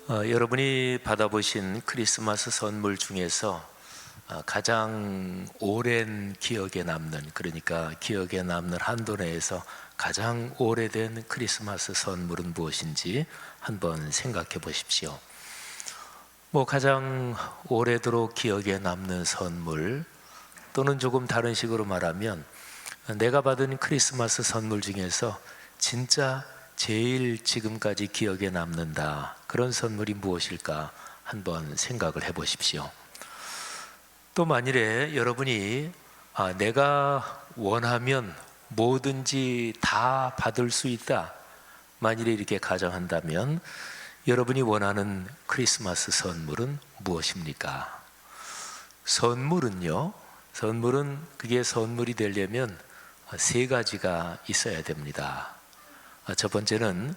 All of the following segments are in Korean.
여러분이 받아보신 크리스마스 선물 중에서 가장 오랜 기억에 남는, 그러니까 기억에 남는 한도 내에서 가장 오래된 크리스마스 선물은 무엇인지 한번 생각해 보십시오. 가장 오래도록 기억에 남는 선물, 또는 조금 다른 식으로 말하면 내가 받은 크리스마스 선물 중에서 진짜 제일 지금까지 기억에 남는다, 그런 선물이 무엇일까 한번 생각을 해 보십시오. 또 만일에 여러분이 내가 원하면 뭐든지 다 받을 수 있다, 만일에 이렇게 가정한다면 여러분이 원하는 크리스마스 선물은 무엇입니까? 선물은 그게 선물이 되려면 세 가지가 있어야 됩니다. 첫 번째는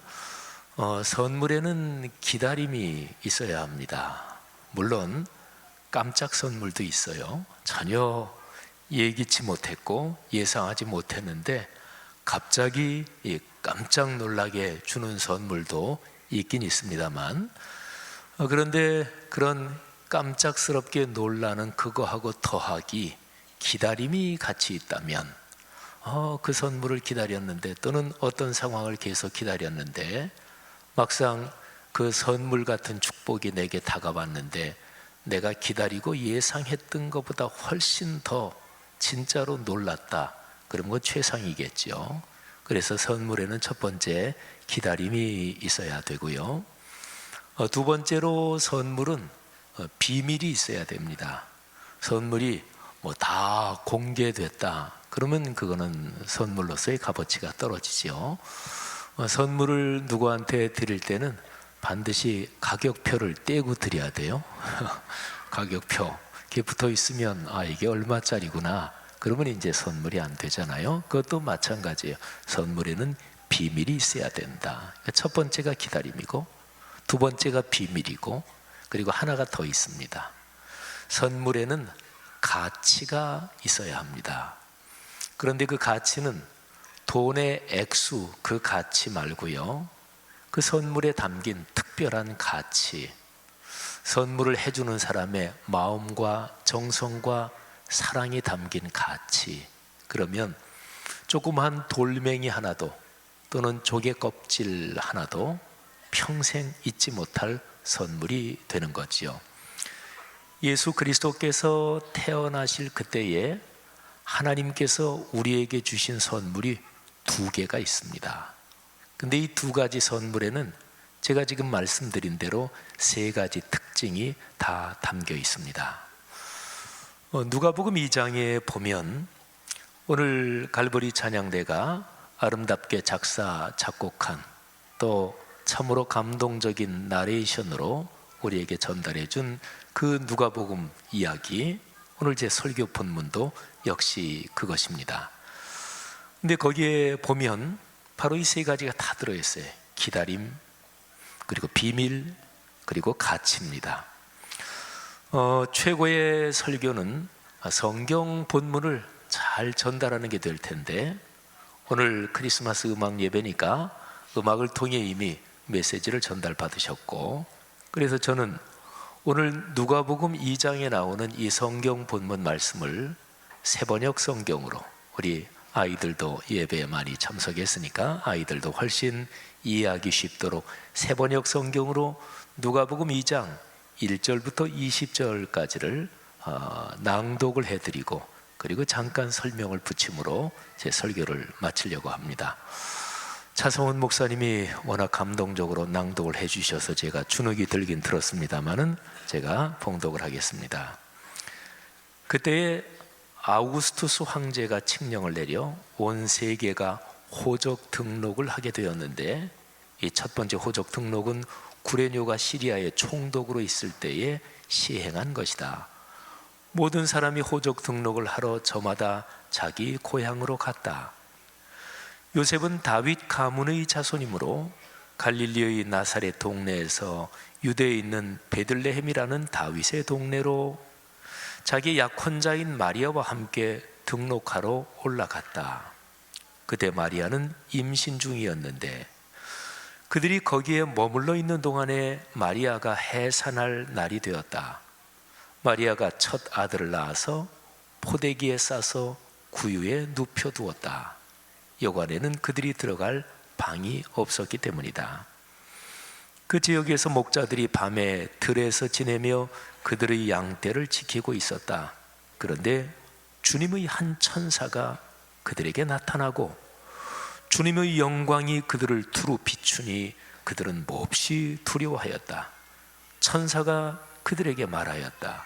선물에는 기다림이 있어야 합니다. 물론 깜짝 선물도 있어요. 전혀 예기치 못했고 예상하지 못했는데 갑자기 깜짝 놀라게 주는 선물도 있긴 있습니다만, 그런데 그런 깜짝스럽게 놀라는 그거하고 더하기 기다림이 같이 있다면, 그 선물을 기다렸는데, 또는 어떤 상황을 계속 기다렸는데 막상 그 선물 같은 축복이 내게 다가왔는데 내가 기다리고 예상했던 것보다 훨씬 더 진짜로 놀랐다, 그러면 그 최상이겠죠. 그래서 선물에는 첫 번째 기다림이 있어야 되고요. 두 번째로 선물은 비밀이 있어야 됩니다. 선물이 다 공개됐다, 그러면 그거는 선물로서의 값어치가 떨어지죠. 선물을 누구한테 드릴 때는 반드시 가격표를 떼고 드려야 돼요. 가격표, 이게 붙어 있으면 이게 얼마짜리구나, 그러면 이제 선물이 안 되잖아요. 그것도 마찬가지예요. 선물에는 비밀이 있어야 된다. 첫 번째가 기다림이고, 두 번째가 비밀이고, 그리고 하나가 더 있습니다. 선물에는 가치가 있어야 합니다. 그런데 그 가치는 돈의 액수, 그 가치 말고요, 그 선물에 담긴 특별한 가치, 선물을 해주는 사람의 마음과 정성과 사랑이 담긴 가치, 그러면 조그만 돌멩이 하나도, 또는 조개 껍질 하나도 평생 잊지 못할 선물이 되는 거지요. 예수 그리스도께서 태어나실 그때에 하나님께서 우리에게 주신 선물이 두 개가 있습니다. 근데 이 두 가지 선물에는 제가 지금 말씀드린 대로 세 가지 특징이 다 담겨 있습니다. 누가복음 2장에 보면 오늘 갈보리 찬양대가 아름답게 작사 작곡한, 또 참으로 감동적인 나레이션으로 우리에게 전달해 준 그 누가복음 이야기, 오늘 제 설교 본문도 역시 그것입니다. 근데 거기에 보면 바로 이 세 가지가 다 들어있어요. 기다림, 그리고 비밀, 그리고 가치입니다. 최고의 설교는 성경 본문을 잘 전달하는 게 될 텐데, 오늘 크리스마스 음악 예배니까 음악을 통해 이미 메시지를 전달받으셨고, 그래서 저는 오늘 누가복음 2장에 나오는 이 성경 본문 말씀을 세번역 성경으로, 우리 아이들도 예배에 많이 참석했으니까 아이들도 훨씬 이해하기 쉽도록 세번역 성경으로 누가복음 2장 1절부터 20절까지를 낭독을 해드리고, 그리고 잠깐 설명을 붙임으로 제 설교를 마치려고 합니다. 차성훈 목사님이 워낙 감동적으로 낭독을 해주셔서 제가 주눅이 들긴 들었습니다마는 제가 봉독을 하겠습니다. 그때에 아우구스투스 황제가 칙령을 내려 온 세계가 호적 등록을 하게 되었는데, 이 첫 번째 호적 등록은 구레뇨가 시리아의 총독으로 있을 때에 시행한 것이다. 모든 사람이 호적 등록을 하러 저마다 자기 고향으로 갔다. 요셉은 다윗 가문의 자손이므로 갈릴리의 나사렛 동네에서 유대에 있는 베들레헴이라는 다윗의 동네로 자기 약혼자인 마리아와 함께 등록하러 올라갔다. 그때 마리아는 임신 중이었는데 그들이 거기에 머물러 있는 동안에 마리아가 해산할 날이 되었다. 마리아가 첫 아들을 낳아서 포대기에 싸서 구유에 눕혀두었다. 여관에는 그들이 들어갈 방이 없었기 때문이다. 그 지역에서 목자들이 밤에 들에서 지내며 그들의 양떼를 지키고 있었다. 그런데 주님의 한 천사가 그들에게 나타나고 주님의 영광이 그들을 두루 비추니 그들은 몹시 두려워하였다. 천사가 그들에게 말하였다.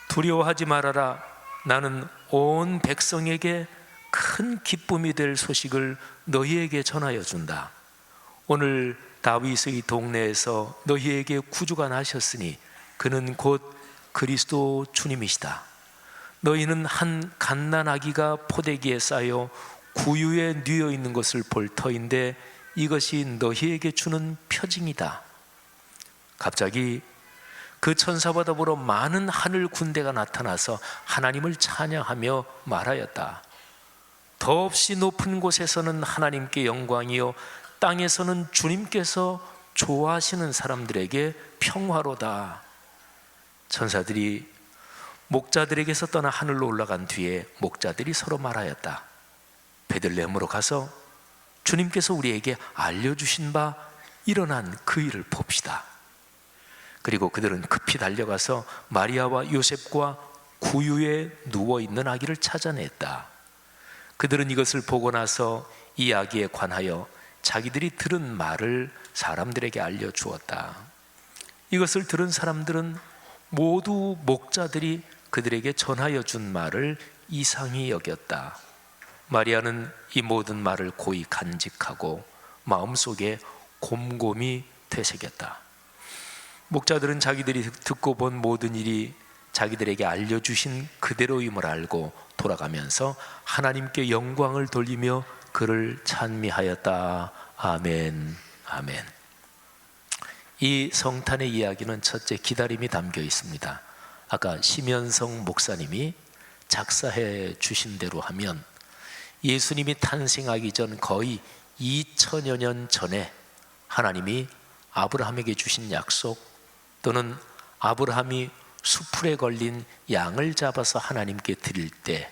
두려워하지 말아라. 나는 온 백성에게 큰 기쁨이 될 소식을 너희에게 전하여 준다. 오늘 다윗의 동네에서 너희에게 구주가 나셨으니 그는 곧 그리스도 주님이시다. 너희는 한 갓난아기가 포대기에 쌓여 구유에 뉘어 있는 것을 볼 터인데 이것이 너희에게 주는 표징이다. 갑자기 그 천사와 더불어 많은 하늘 군대가 나타나서 하나님을 찬양하며 말하였다. 더없이 높은 곳에서는 하나님께 영광이요 땅에서는 주님께서 좋아하시는 사람들에게 평화로다. 천사들이 목자들에게서 떠나 하늘로 올라간 뒤에 목자들이 서로 말하였다. 베들레헴으로 가서 주님께서 우리에게 알려주신 바 일어난 그 일을 봅시다. 그리고 그들은 급히 달려가서 마리아와 요셉과 구유에 누워있는 아기를 찾아냈다. 그들은 이것을 보고 나서 이 아기에 관하여 자기들이 들은 말을 사람들에게 알려주었다. 이것을 들은 사람들은 모두 목자들이 그들에게 전하여 준 말을 이상히 여겼다. 마리아는 이 모든 말을 고이 간직하고 마음속에 곰곰이 되새겼다. 목자들은 자기들이 듣고 본 모든 일이 자기들에게 알려주신 그대로임을 알고 돌아가면서 하나님께 영광을 돌리며 그를 찬미하였다. 아멘, 아멘. 이 성탄의 이야기는 첫째 기다림이 담겨 있습니다. 아까 심연성 목사님이 작사해 주신 대로 하면 예수님이 탄생하기 전 거의 2000여 년 전에 하나님이 아브라함에게 주신 약속, 또는 아브라함이 수풀에 걸린 양을 잡아서 하나님께 드릴 때,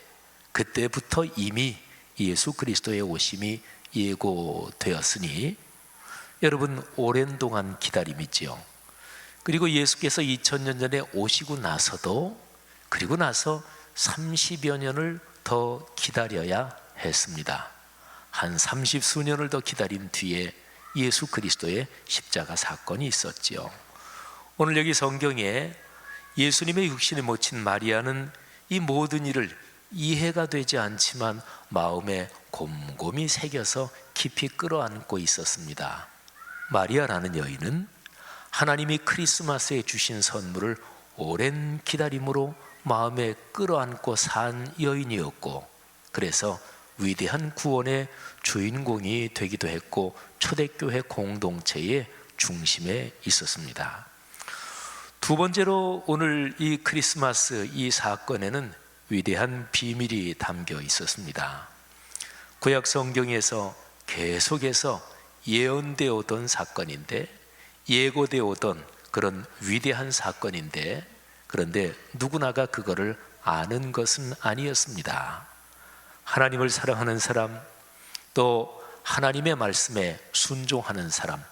그때부터 이미 예수 그리스도의 오심이 예고되었으니 여러분 오랜 동안 기다림이지요. 그리고 예수께서 2000년 전에 오시고 나서도, 그리고 나서 30여 년을 더 기다려야 했습니다. 한 30수년을 더 기다린 뒤에 예수 그리스도의 십자가 사건이 있었지요. 오늘 여기 성경에 예수님의 육신에 모친 마리아는 이 모든 일을 이해가 되지 않지만 마음에 곰곰이 새겨서 깊이 끌어안고 있었습니다. 마리아라는 여인은 하나님이 크리스마스에 주신 선물을 오랜 기다림으로 마음에 끌어안고 산 여인이었고, 그래서 위대한 구원의 주인공이 되기도 했고 초대교회 공동체의 중심에 있었습니다. 두 번째로 오늘 이 크리스마스 이 사건에는 위대한 비밀이 담겨 있었습니다. 구약 성경에서 계속해서 예언되어 오던 사건인데, 예고되어 오던 그런 위대한 사건인데, 그런데 누구나가 그거를 아는 것은 아니었습니다. 하나님을 사랑하는 사람, 또 하나님의 말씀에 순종하는 사람,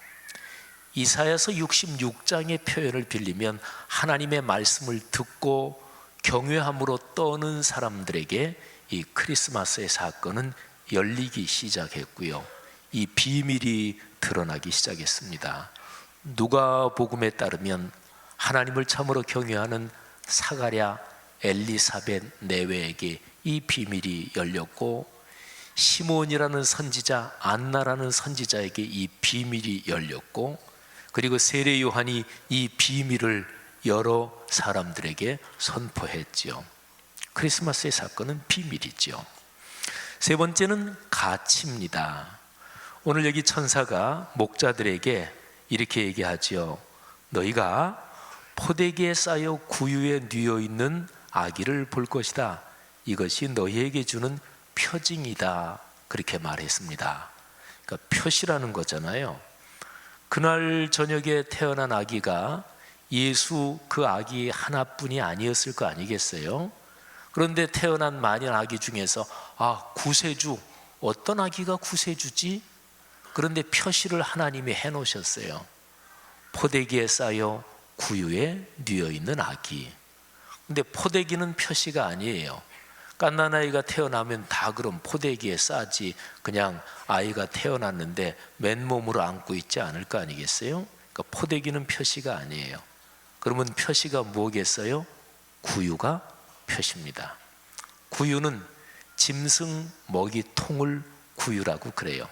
이사야서 66장의 표현을 빌리면 하나님의 말씀을 듣고 경외함으로 떠는 사람들에게 이 크리스마스의 사건은 열리기 시작했고요, 이 비밀이 드러나기 시작했습니다. 누가복음에 따르면 하나님을 참으로 경외하는 사가랴, 엘리사벳 내외에게 이 비밀이 열렸고, 시몬이라는 선지자, 안나라는 선지자에게 이 비밀이 열렸고, 그리고 세례 요한이 이 비밀을 여러 사람들에게 선포했지요. 크리스마스의 사건은 비밀이지요. 세 번째는 가치입니다. 오늘 여기 천사가 목자들에게 이렇게 얘기하지요. 너희가 포대기에 쌓여 구유에 뉘어 있는 아기를 볼 것이다. 이것이 너희에게 주는 표징이다. 그렇게 말했습니다. 그러니까 표시라는 거잖아요. 그날 저녁에 태어난 아기가 예수 그 아기 하나뿐이 아니었을 거 아니겠어요? 그런데 태어난 만일 아기 중에서 구세주, 어떤 아기가 구세주지? 그런데 표시를 하나님이 해놓으셨어요. 포대기에 쌓여 구유에 뉘어있는 아기. 근데 포대기는 표시가 아니에요. 갓난아이가 태어나면 다 그럼 포대기에 싸지, 그냥 아이가 태어났는데 맨몸으로 안고 있지 않을 거 아니겠어요? 그러니까 포대기는 표시가 아니에요. 그러면 표시가 뭐겠어요? 구유가 표시입니다. 구유는 짐승 먹이통을 구유라고 그래요.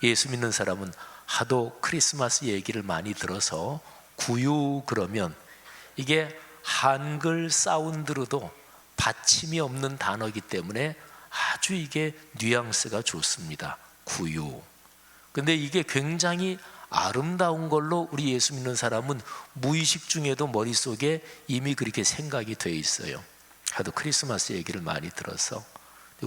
예수 믿는 사람은 하도 크리스마스 얘기를 많이 들어서 구유 그러면 이게 한글 사운드로도 받침이 없는 단어이기 때문에 아주 이게 뉘앙스가 좋습니다. 구유. 근데 이게 굉장히 아름다운 걸로 우리 예수 믿는 사람은 무의식 중에도 머릿속에 이미 그렇게 생각이 돼 있어요. 하도 크리스마스 얘기를 많이 들어서.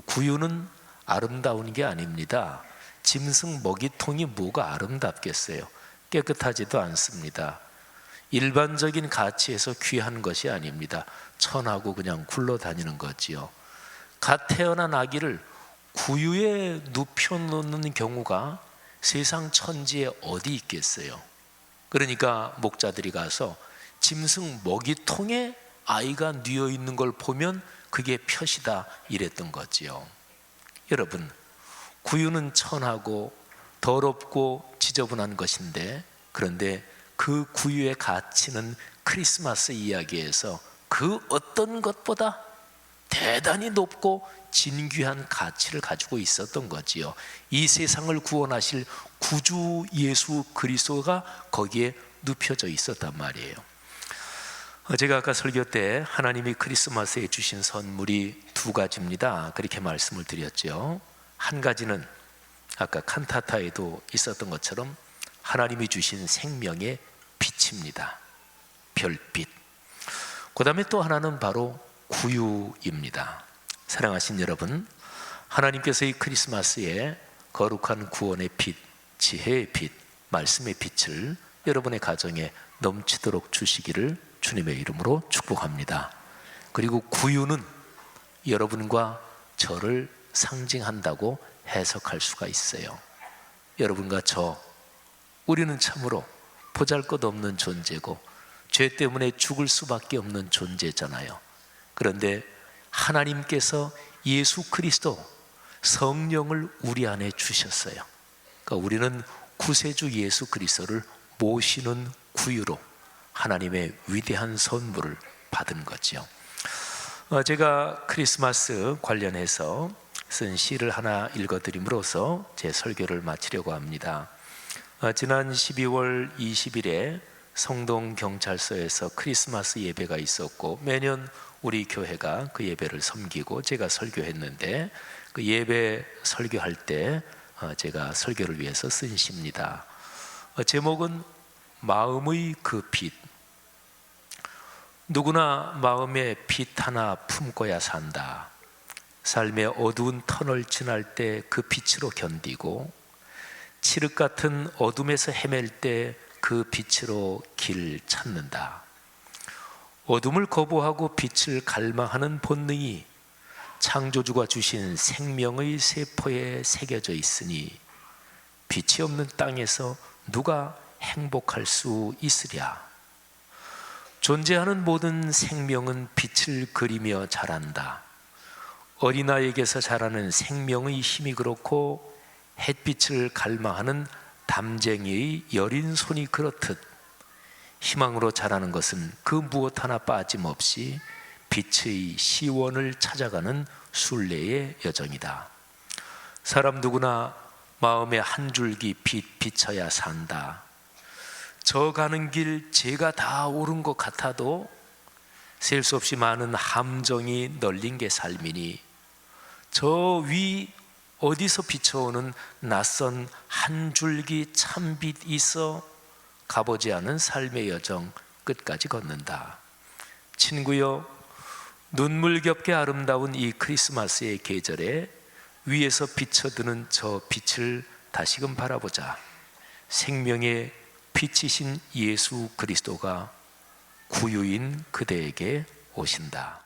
구유는 아름다운 게 아닙니다. 짐승 먹이통이 뭐가 아름답겠어요? 깨끗하지도 않습니다. 일반적인 가치에서 귀한 것이 아닙니다. 천하고 그냥 굴러다니는 거지요. 갓 태어난 아기를 구유에 눕혀놓는 경우가 세상 천지에 어디 있겠어요? 그러니까 목자들이 가서 짐승 먹이통에 아이가 뉘어 있는 걸 보면 그게 표시다 이랬던 거지요. 여러분, 구유는 천하고 더럽고 지저분한 것인데, 그런데 그 구유의 가치는 크리스마스 이야기에서 그 어떤 것보다 대단히 높고 진귀한 가치를 가지고 있었던 거지요. 이 세상을 구원하실 구주 예수 그리스도가 거기에 눕혀져 있었단 말이에요. 제가 아까 설교 때 하나님이 크리스마스에 주신 선물이 두 가지입니다. 그렇게 말씀을 드렸죠. 한 가지는 아까 칸타타에도 있었던 것처럼 하나님이 주신 생명의 빛입니다. 별빛. 그 다음에 또 하나는 바로 구유입니다. 사랑하신 여러분, 하나님께서 이 크리스마스에 거룩한 구원의 빛, 지혜의 빛, 말씀의 빛을 여러분의 가정에 넘치도록 주시기를 주님의 이름으로 축복합니다. 그리고 구유는 여러분과 저를 상징한다고 해석할 수가 있어요. 여러분과 저, 우리는 참으로 보잘것없는 존재고 죄 때문에 죽을 수밖에 없는 존재잖아요. 그런데 하나님께서 예수 그리스도 성령을 우리 안에 주셨어요. 그러니까 우리는 구세주 예수 그리스도를 모시는 구유로 하나님의 위대한 선물을 받은 거죠. 제가 크리스마스 관련해서 쓴 시를 하나 읽어드림으로써 제 설교를 마치려고 합니다. 지난 12월 20일에 성동경찰서에서 크리스마스 예배가 있었고, 매년 우리 교회가 그 예배를 섬기고 제가 설교했는데, 그 예배 설교할 때 제가 설교를 위해서 쓴 시입니다. 제목은 마음의 그 빛. 누구나 마음에 빛 하나 품고야 산다. 삶의 어두운 터널 지날 때 그 빛으로 견디고, 칠흑 같은 어둠에서 헤맬 때 그 빛으로 길 찾는다. 어둠을 거부하고 빛을 갈망하는 본능이 창조주가 주신 생명의 세포에 새겨져 있으니 빛이 없는 땅에서 누가 행복할 수 있으랴. 존재하는 모든 생명은 빛을 그리며 자란다. 어린아이에게서 자라는 생명의 힘이 그렇고 햇빛을 갈망하는 담쟁이의 여린 손이 그렇듯 희망으로 자라는 것은 그 무엇 하나 빠짐없이 빛의 시원을 찾아가는 순례의 여정이다. 사람 누구나 마음에 한 줄기 빛 비춰야 산다. 저 가는 길 제가 다 옳은 것 같아도 셀 수 없이 많은 함정이 널린 게 삶이니 저 위 어디서 비춰오는 낯선 한 줄기 참빛 있어 가보지 않은 삶의 여정 끝까지 걷는다. 친구여, 눈물겹게 아름다운 이 크리스마스의 계절에 위에서 비춰드는 저 빛을 다시금 바라보자. 생명의 빛이신 예수 그리스도가 구유인 그대에게 오신다.